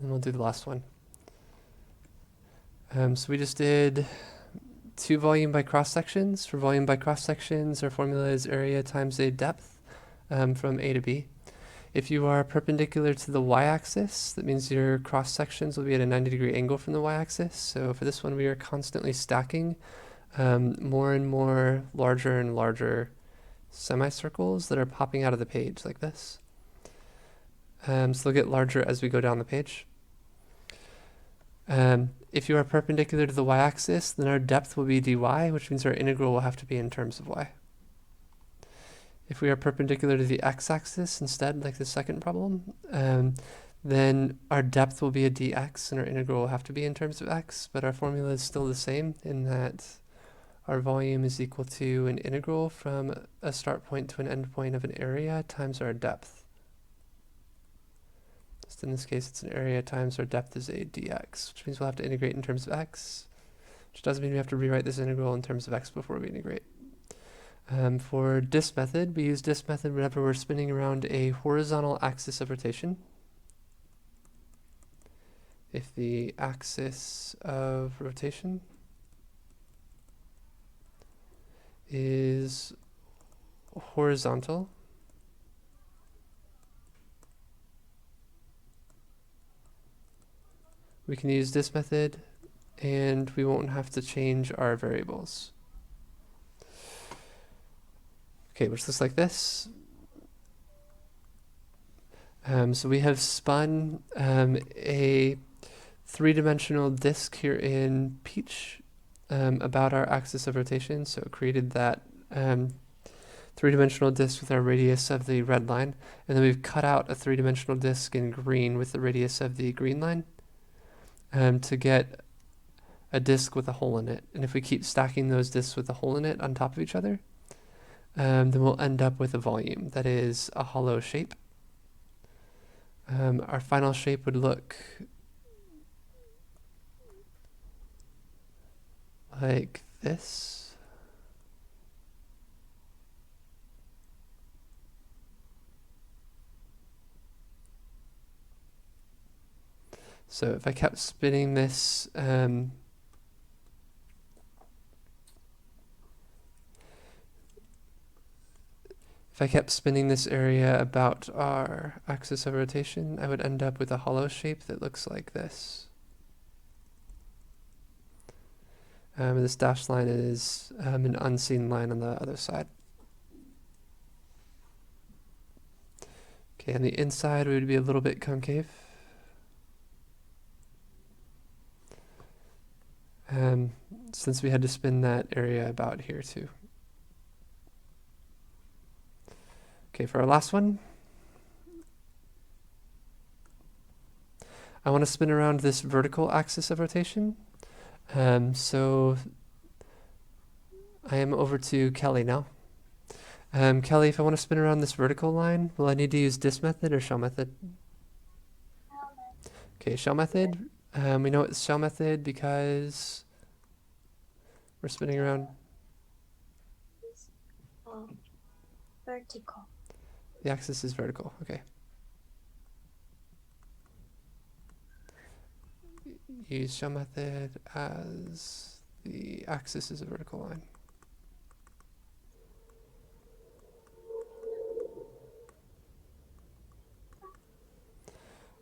and we'll do the last one. So we just did 2 volume by cross sections. For volume by cross sections, our formula is area times a depth from A to B. If you are perpendicular to the y-axis, that means your cross sections will be at a 90-degree angle from the y-axis. So for this one, we are constantly stacking more and more larger and larger semicircles that are popping out of the page like this. So they'll get larger as we go down the page. If you are perpendicular to the y-axis, then our depth will be dy, which means our integral will have to be in terms of y. If we are perpendicular to the x-axis instead, like the second problem, then our depth will be a dx and our integral will have to be in terms of x, but our formula is still the same in that our volume is equal to an integral from a start point to an end point of an area times our depth. Just in this case, it's an area times our depth is a dx, which means we'll have to integrate in terms of x, which doesn't mean we have to rewrite this integral in terms of x before we integrate. For disk method, we use disk method whenever we're spinning around a horizontal axis of rotation. If the axis of rotation is horizontal, we can use disk method and we won't have to change our variables. Okay, which looks like this. So we have spun a 3-dimensional disk here in Peach about our axis of rotation. So it created that 3-dimensional disk with our radius of the red line. And then we've cut out a 3-dimensional disk in green with the radius of the green line to get a disk with a hole in it. And if we keep stacking those disks with a hole in it on top of each other, then we'll end up with a volume that is a hollow shape. Our final shape would look like this. So if I kept spinning this area about our axis of rotation, I would end up with a hollow shape that looks like this. This dashed line is an unseen line on the other side. Okay, on the inside we would be a little bit concave. Since we had to spin that area about here too. Okay, for our last one, I want to spin around this vertical axis of rotation. So I am over to Kelly now. Kelly, if I want to spin around this vertical line, will I need to use disk method or shell method? Okay, shell method. We know it's shell method because we're spinning around. Vertical. The axis is vertical, okay. Use shell method as the axis is a vertical line.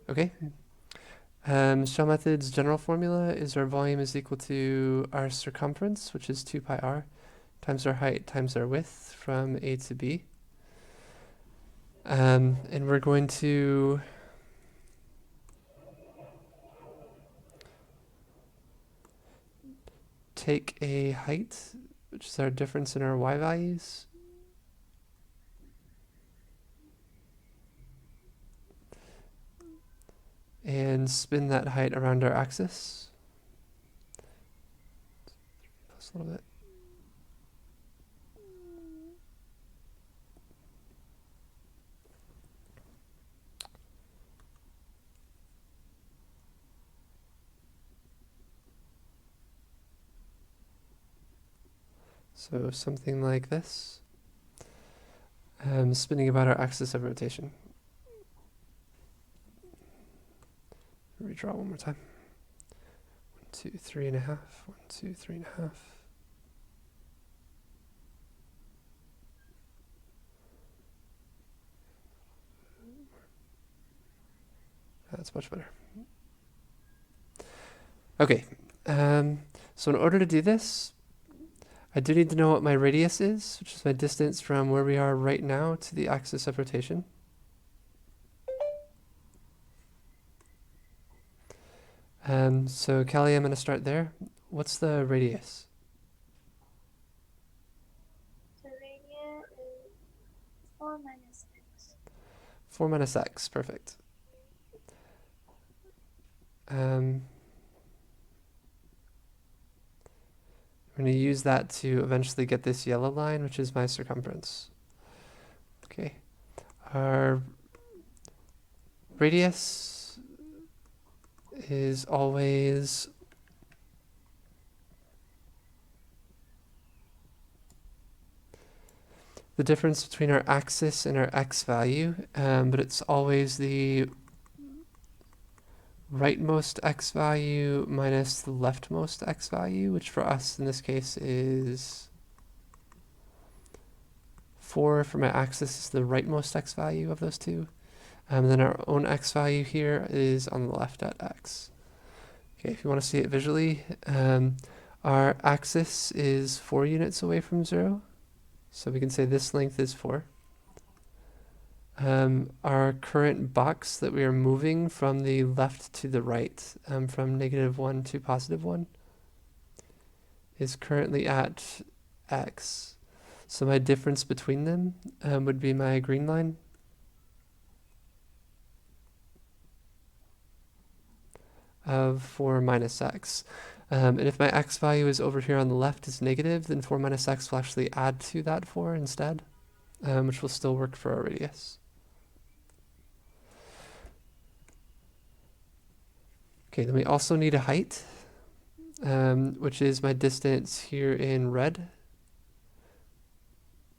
Okay. Shell method's general formula is our volume is equal to our circumference, which is 2 pi r, times our height times our width from A to B. And we're going to take a height, which is our difference in our y values, and spin that height around our axis. Plus a little bit. So something like this, spinning about our axis of rotation. Redraw one more time. 1, 2, 3.5. 1, 2, 3.5. That's much better. Okay, so in order to do this, I do need to know what my radius is, which is my distance from where we are right now to the axis of rotation. So Callie, I'm going to start there. What's the radius? The radius is 4 minus x. 4 minus x, perfect. I'm going to use that to eventually get this yellow line, which is my circumference. Okay. Our radius is always the difference between our axis and our x value, but it's always the rightmost x value minus the leftmost x value, which for us in this case is 4 for my axis is the rightmost x value of those two. And then our own x value here is on the left at x. Okay, if you want to see it visually, our axis is 4 units away from 0. So we can say this length is 4. Our current box that we are moving from the left to the right, from -1 to +1, is currently at x. So my difference between them would be my green line. Of 4 minus x. And if my x value is over here on the left is negative, then 4 minus x will actually add to that 4 instead, which will still work for our radius. Okay, then we also need a height, which is my distance here in red,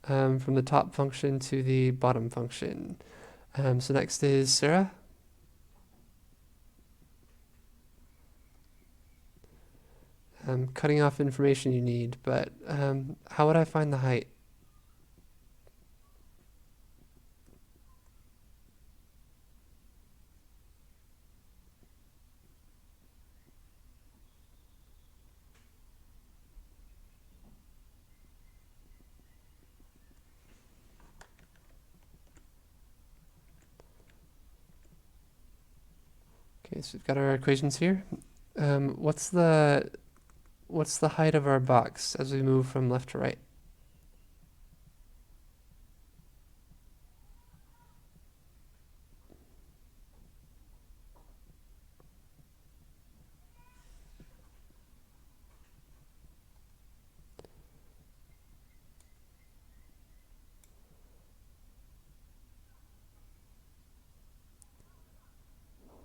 from the top function to the bottom function. So next is Sarah. I'm cutting off information you need, but how would I find the height? Okay, so we've got our equations here. What's the height of our box as we move from left to right?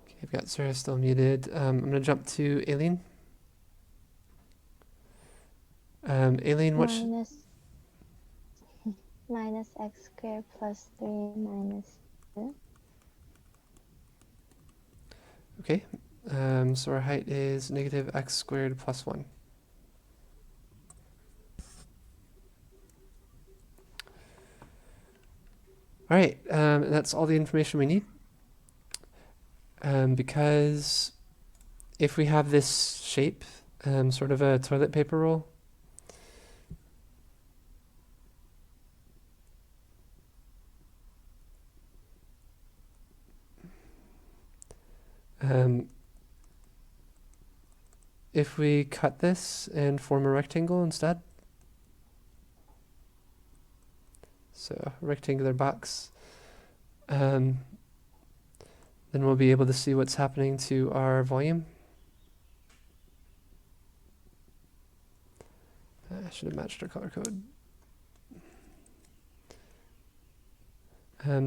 Okay, I've got Sarah still muted. I'm going to jump to Aileen. Aileen, what? Minus x squared plus 3 minus 2. Okay, so our height is negative x squared plus 1. All right, that's all the information we need. Because if we have this shape, sort of a toilet paper roll, if we cut this and form a rectangle instead, so a rectangular box, then we'll be able to see what's happening to our volume. I should have matched our color code.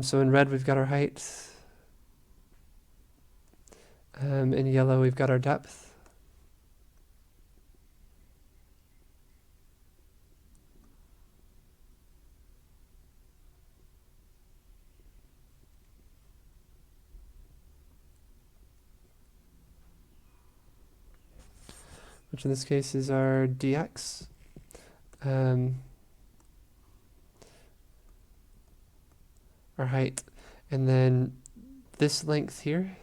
So in red we've got our height. In yellow we've got our depth. which in this case is our dx. Our height, and then this length here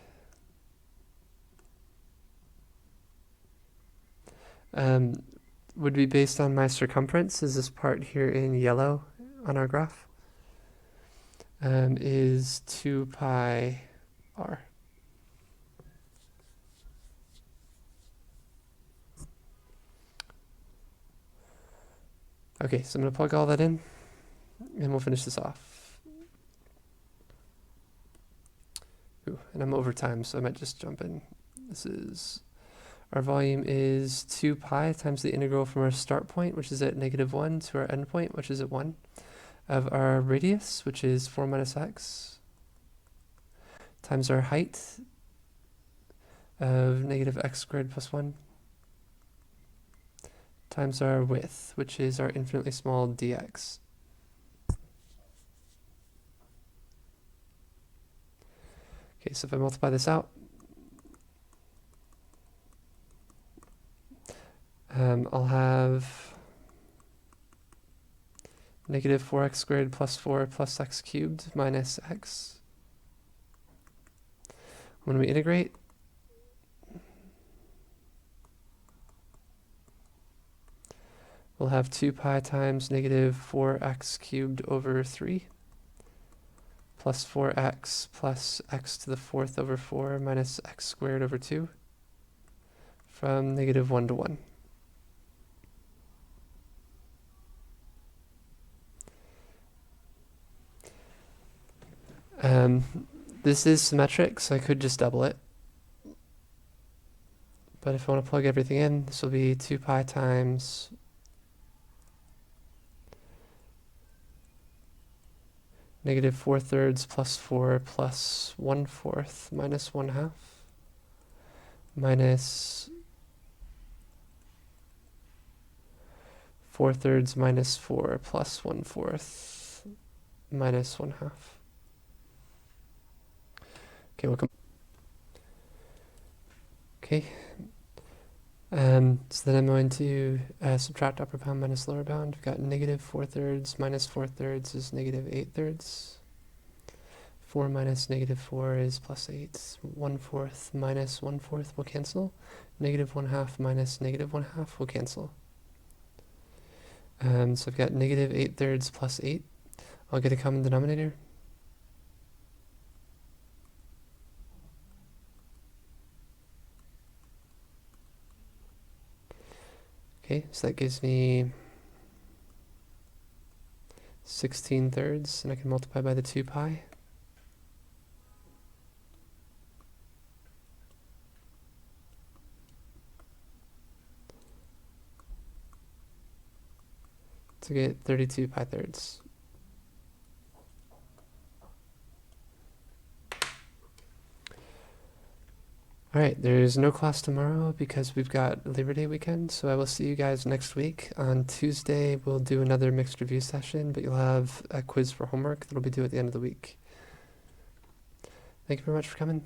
would be based on my circumference, is this part here in yellow on our graph, is 2 pi r. Okay, so I'm going to plug all that in, and we'll finish this off. Ooh, and I'm over time, so I might just jump in. This is, our volume is 2 pi times the integral from our start point, which is at -1, to our end point, which is at 1, of our radius, which is 4 minus x, times our height of -x² plus 1, times our width, which is our infinitely small dx. Okay, so if I multiply this out, I'll have -4x² plus 4 plus x cubed minus x. When we integrate, we'll have 2 pi times -4x cubed over 3 plus 4x plus x to the 4th over 4 minus x squared over 2 from -1 to 1. This is symmetric, so I could just double it. But if I want to plug everything in, this will be 2 pi times -4/3 plus 4 plus 1/4 minus 1/2 minus 4/3 minus 4 plus 1/4 minus 1/2. Okay, we'll come. Okay. So then I'm going to subtract upper bound minus lower bound. We've got -4/3 minus 4/3 is -8/3. 4 minus -4 is +8. 1/4 minus 1/4 will cancel. -1/2 minus -1/2 will cancel. So I've got -8/3 plus 8. I'll get a common denominator. Okay, so that gives me 16/3, and I can multiply by the 2 pi. To get 32 pi/3. Alright, there's no class tomorrow because we've got Labor Day weekend, so I will see you guys next week. On Tuesday, we'll do another mixed review session, but you'll have a quiz for homework that'll be due at the end of the week. Thank you very much for coming.